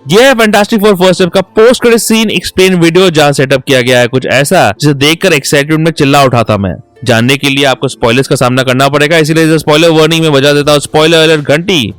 यह है fantastic four first step का post credit scene explain video, जहां सेटअप किया गया है कुछ ऐसा जिसे देखकर एक्साइटमेंट में चिल्ला उठा था मैं। जानने के लिए आपको स्पॉयलर्स का सामना करना पड़ेगा, इसीलिए स्पॉइलर वार्निंग में बजा देता हूँ स्पॉइलर अलर्ट घंटी।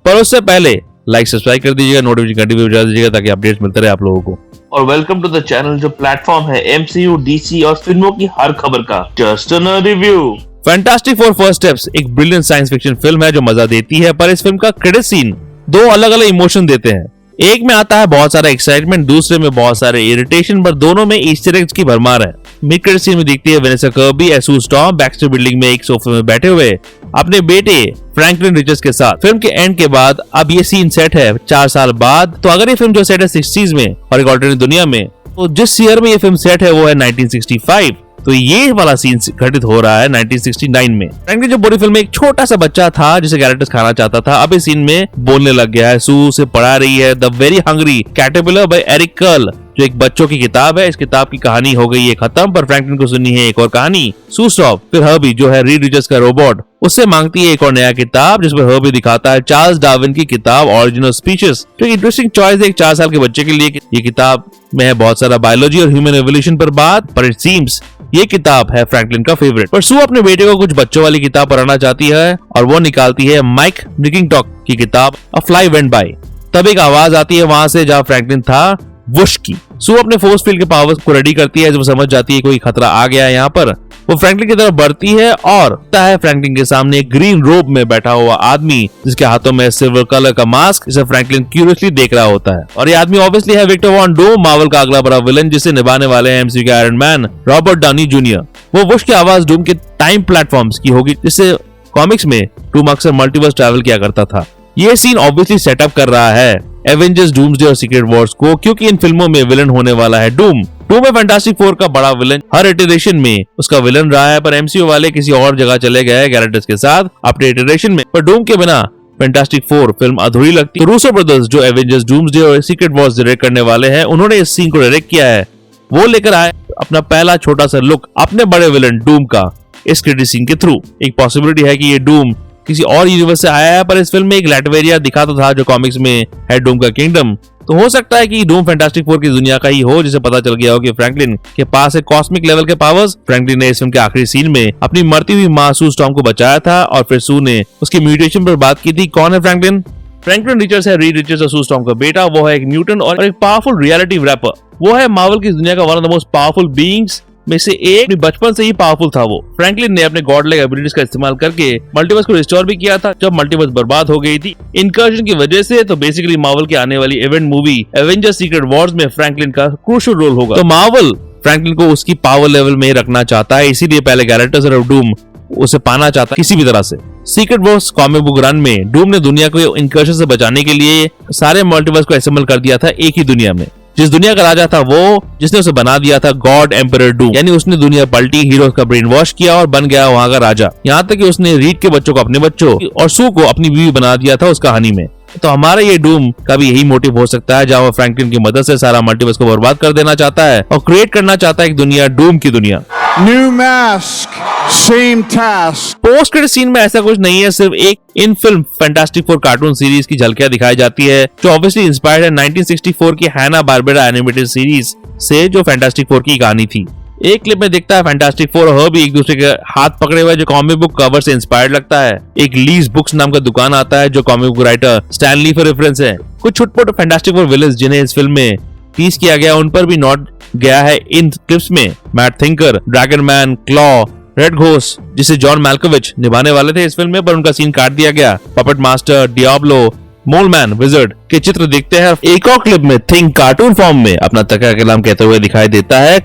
पर उससे पहले लाइक सब्सक्राइब कर दीजिएगा, नोटिफिकेशन घंटी भी बजा दीजिएगा ताकि अपडेट्स मिलते रहे आप लोगों को। और वेलकम टू द चैनल जो प्लेटफॉर्म है एमसीयू, डीसी और फिल्मों की हर खबर का just a review. Fantastic four first steps एक ब्रिलियंट साइंस फिक्शन फिल्म है जो मजा देती है, पर इस फिल्म का क्रेडिट सीन दो अलग अलग इमोशन देते हैं। एक में आता है बहुत सारा एक्साइटमेंट, दूसरे में बहुत सारे इरिटेशन, पर दोनों में ईस्टर एग्स की भरमार है। मिड क्रेडिट सीन में दिखती है Vanessa Kirby एसू storm Baxter building में एक सोफे में बैठे हुए अपने बेटे फ्रैंकलिन रिचर्ड्स के साथ। फिल्म के एंड के बाद अब ये सीन सेट है 4 साल बाद। तो अगर ये फिल्म जो सेट है 60s में और एक ऑल्टरनेट दुनिया में, तो जिस ईयर में ये फिल्म सेट है वो है 1965। तो ये वाला सीन घटित हो रहा है 1969 में। फ्रैंकलिन जो पूरी फिल्म में एक छोटा सा बच्चा था जिसे कैरेक्टर्स खाना चाहता था, अब इस सीन में बोलने लग गया है। सू से पढ़ा रही है the very hungry caterpillar by Eric Carle, जो एक बच्चों की किताब है। इस किताब की कहानी हो गई है खत्म, पर फ्रैंकलिन को सुनी है एक और कहानी। सू स्टॉप फिर हर्बी जो है रीड रिचर्ड्स का रोबोट, उससे मांगती है एक और नया किताब जिसमें हर्बी दिखाता है चार्ल्स डार्विन की किताब ऑरिजिन ऑफ स्पीशीज, जो इंटरेस्टिंग चॉइस है एक 4 साल के बच्चे के लिए। ये किताब में है बहुत सारा बायोलॉजी और ह्यूमन एवोल्यूशन पर बात, पर इट सीम्स ये किताब है फ्रैंकलिन का फेवरेट। पर सू अपने बेटे को कुछ बच्चों वाली किताब पढ़ाना चाहती है और वो निकालती है माइक निकिंगटॉक की किताब अ फ्लाई वेंट बाय। तब एक आवाज आती है वहां से जहां फ्रैंकलिन था, वुश की। सू अपने फोर्स फील्ड के पावर्स को रेडी करती है जब समझ जाती है कोई खतरा आ गया है यहाँ पर। वो फ्रैंकलिन की तरफ बढ़ती है और फ्रैंकलिन के सामने एक ग्रीन रोब में बैठा हुआ आदमी जिसके हाथों में सिल्वर कलर का मास्क, जिसे फ्रैंकलिन क्यूरियसली देख रहा होता है। और ये आदमी ऑब्वियसली है विक्टर वॉन डूम, मार्वल का अगला बड़ा विलन जिसे निभाने वाले हैं एमसीयू के iron man Robert Downey junior. वो वुश की आवाज डूम के टाइम प्लेटफॉर्म्स की होगी, जिससे कॉमिक्स में डूम अक्सर मल्टीवर्स ट्रैवल किया करता था। ये सीन ऑब्वियसली सेटअप कर रहा है एवेंजर्स डूम्सडे और सीक्रेट वॉर्स को, क्योंकि इन फिल्मों में विलन होने वाला है डूम। डूम है फैंटास्टिक फोर का बड़ा विलन, हर इटरेशन में उसका विलन रहा है, पर एमसीयू वाले किसी और जगह चले गए कैरेक्टर्स के साथ अपने इटरेशन में। पर डूम के बिना फैंटास्टिक फोर फिल्म अधूरी लगती। तो रूसो ब्रदर्स जो एवेंजर्स डूम्सडे और सीक्रेट वॉर्स डायरेक्ट करने वाले हैं, उन्होंने इस सीन को डायरेक्ट किया है। वो लेकर आए अपना पहला छोटा सा लुक अपने बड़े विलन डूम का इस क्रेडिट सीन के थ्रू। एक पॉसिबिलिटी है कि ये डूम किसी और यूनिवर्स से आया है, पर इस फिल्म में एक लैटवेरिया दिखाता था जो कॉमिक्स में है डूम का किंगडम। तो हो सकता है कि डूम फैंटास्टिक फोर की दुनिया का ही हो, जिसे पता चल गया हो कि फ्रैंकलिन के पास है कॉस्मिक लेवल के पावर्स। फ्रैंकलिन ने इस फिल्म के आखिरी सीन में अपनी मरती हुई मां सू स्टॉर्म को बचाया था और फिर सू ने उसकी म्यूटेशन पर बात की थी। कौन है फ्रैंकलिन? फ्रैंकलिन रिचर्ड्स है रीड रिचर्ड्स और सू स्टॉर्म का बेटा। वो है एक म्यूटेंट और एक पावरफुल रियलिटी रैपर। वो है मार्वल की दुनिया का one of the most powerful beings में से एक। बचपन से ही पावरफुल था वो। फ्रैंकलिन ने अपने गॉड लाइक एबिलिटीज का इस्तेमाल करके मल्टीवर्स को रिस्टोर भी किया था जब मल्टीवर्स बर्बाद हो गई थी इनकर्जन की वजह से। तो बेसिकली मार्वल की आने वाली event movie Avengers secret Wars में फ्रैंकलिन का क्रूशियल रोल होगा। तो मार्वल फ्रैंकलिन को उसकी पावर लेवल में रखना चाहता है, इसीलिए पहले कैरेक्टर्स ऑफ डूम उसे पाना चाहता है किसी भी तरह से। Secret Wars comic book run में डूम ने दुनिया को इनकर्जन से बचाने के लिए सारे मल्टीवर्स को असेंबल कर दिया था एक ही दुनिया में। जिस दुनिया का राजा था वो जिसने उसे बना दिया था गॉड एम्परर डूम, यानी उसने दुनिया पलटी, हीरोज का ब्रेन वॉश किया और बन गया वहाँ का राजा। यहाँ तक कि उसने रीड के बच्चों को अपने बच्चों और सू को अपनी बीवी बना दिया था उस कहानी में। तो हमारा ये डूम का भी यही मोटिव हो सकता है, जहाँ वो फ्रैंकलिन की मदद से सारा मल्टीवर्स को बर्बाद कर देना चाहता है और क्रिएट करना चाहता है एक दुनिया, डूम की दुनिया। New mask, same task. Post credit scene में ऐसा कुछ नहीं है, सिर्फ एक in film fantastic four cartoon series की झलकियां दिखाई जाती है जो ऑब्वियसली इंस्पायर्ड है 1964 की हैना बारबेरा एनिमेटेड सीरीज से, जो फैंटास्टिक फोर की कहानी थी। एक क्लिप में दिखता है फैंटास्टिक फोर और हर्बी एक दूसरे के हाथ पकड़े हुए, जो कॉमिक बुक कवर से इंस्पायर्ड लगता है। एक लीज बुक्स नाम का दुकान आता है जो comic book writer Stan Lee पर रेफरेंस है। कुछ छुटपुट फैंटास्टिक फोर विलेंस जिन्हें इस फिल्म में टीज किया गया उन पर भी नोट गया है इन क्लिप्स में। Mad Thinker, Dragon Man, Klaw, Red Ghost जिसे जॉन मैल्कोविच निभाने वाले थे इस फिल्म में, पर उनका सीन काट दिया गया। पपेट मास्टर, डियाब्लो, मोलमैन, विजर्ड के चित्र दिखते हैं। एक और क्लिप में थिंक कार्टून फॉर्म में अपना तका कलाम कहते हुए दिखाई देता है।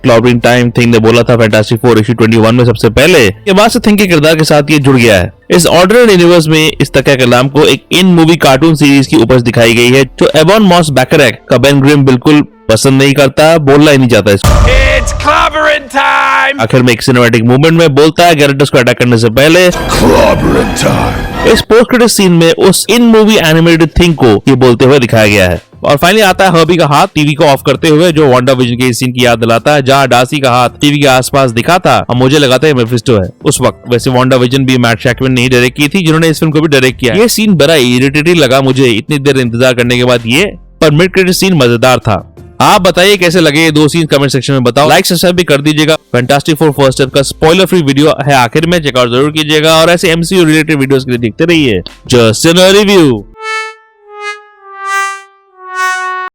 क्लॉबरिंग टाइम थिंक ने बोला था फैंटास्टिक फोर इशू 21 में सबसे पहले। के बाद से थिंक के किरदार के साथ ये जुड़ गया है। इस ऑर्डिनरी यूनिवर्स में इस तका कलाम को एक इन मूवी कार्टून सीरीज की उपज दिखाई गई है जो एबॉन मॉस बैकरैक का बेन ग्रिम बिल्कुल पसंद नहीं करता, बोलना ही नहीं चाहता इसको। आखिर में एक सिनेमैटिक मूवमेंट में बोलता है कैरेक्टर्स को अटैक करने से पहले। इस पोस्ट क्रेडिट सीन में उस इन मूवी एनिमेटेड थिंग को ये बोलते हुए दिखाया गया है। और फाइनली आता है हर्बी का हाथ टीवी को ऑफ करते हुए, जो वांडा विजन के इस सीन की याद दिलाता है जहाँ डार्सी का हाथ टीवी के आसपास दिखा था और मुझे लगा था मेफिस्टो है उस वक्त। वैसे वांडा विजन भी मैट शैकमैन ने ही डायरेक्ट की थी, जिन्होंने इस फिल्म को भी डायरेक्ट किया। ये सीन बड़ा इरिटेटिंग लगा मुझे इतनी देर इंतजार करने के बाद ये, पर मिड क्रेडिट सीन मजेदार था। आप बताइए कैसे लगे ये दो सीन, कमेंट सेक्शन में बताओ। लाइक सब्सक्राइब भी कर दीजिएगा। फैंटास्टिक फोर फर्स्ट स्टेप का स्पॉइलर फ्री वीडियो है आखिर में, चेकआउट जरूर कीजिएगा और ऐसे एमसीयू रिलेटेड वीडियोस के लिए देखते रहिए जस्ट एन रिव्यू।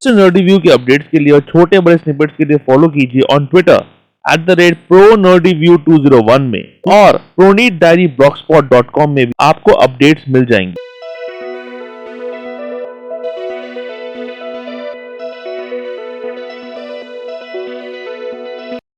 रिव्यू के अपडेट्स के लिए और छोटे बड़े स्निपेट्स के लिए फॉलो कीजिए ऑन ट्विटर @ProNerdyView2001 में, और ProNeedDiaryBlogspot.com में भी आपको अपडेट्स मिल जाएंगे।